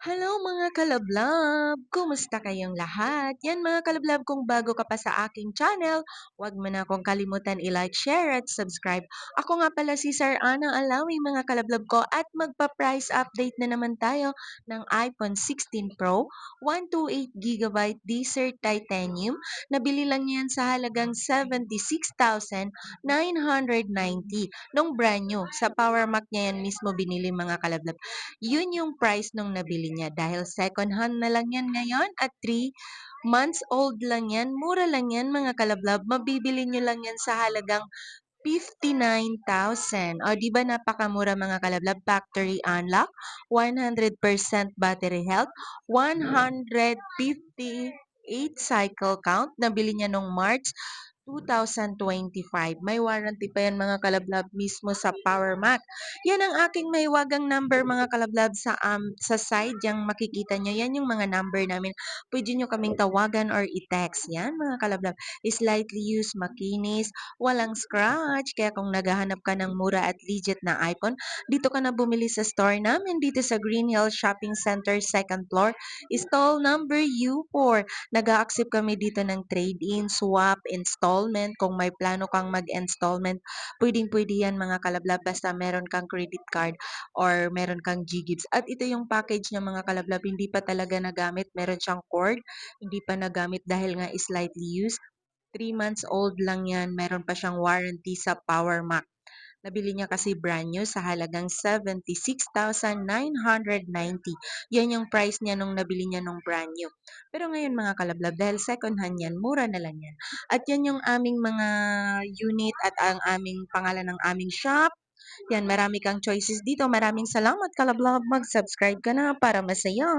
Hello mga kalablab! Kumusta kayong lahat? Yan mga kalablab, kung bago ka pa sa aking channel, huwag mo na akong kalimutan i-like, share at subscribe. Ako nga pala si Sir Ana Alawi mga kalablab ko at magpa-price update na naman tayo ng iPhone 16 Pro 128GB Desert Titanium. Nabili lang yan sa halagang 76,990 nung brand new. Sa Power Mac niya yan mismo binili mga kalablab. Yun yung price nung nabili niya dahil second hand na lang yan ngayon at 3 months old lang yan. Mura lang yan mga kalablab. Mabibili nyo lang yan sa halagang 59,000. O di ba napakamura mga kalablab? Factory unlock, 100% battery health, 158 cycle count. Nabili niya nung March 2025. May warranty pa yan mga kalablab mismo sa Power Mac. Yan ang aking mahiwagang number mga kalablab sa side yang makikita nyo. Yan yung mga number namin. Pwede nyo kaming tawagan or i-text. Yan mga kalablab. Slightly used, makinis, walang scratch. Kaya kung naghahanap ka ng mura at legit na iPhone, dito ka na bumili sa store namin dito sa Green Hill Shopping Center, second floor, stall number U4. Nag-a-accept kami dito ng trade-in, swap, installment. Kung may plano kang mag-installment, pwedeng-pwede yan mga kalablab basta meron kang credit card or meron kang GGives. At ito yung package niya mga kalablab, hindi pa talaga nagamit. Meron siyang cord, hindi pa nagamit dahil nga slightly used. 3 months old lang yan. Meron pa siyang warranty sa Power Mac. Nabili niya kasi brand new sa halagang 76,990. Yan yung price niya nung nabili niya nung brand new. Pero ngayon mga kalablab, dahil second hand yan, mura na lang yan. At yan yung aming mga unit at ang aming pangalan ng aming shop. Yan, marami kang choices dito. Maraming salamat kalablab. Mag-subscribe ka na para masaya.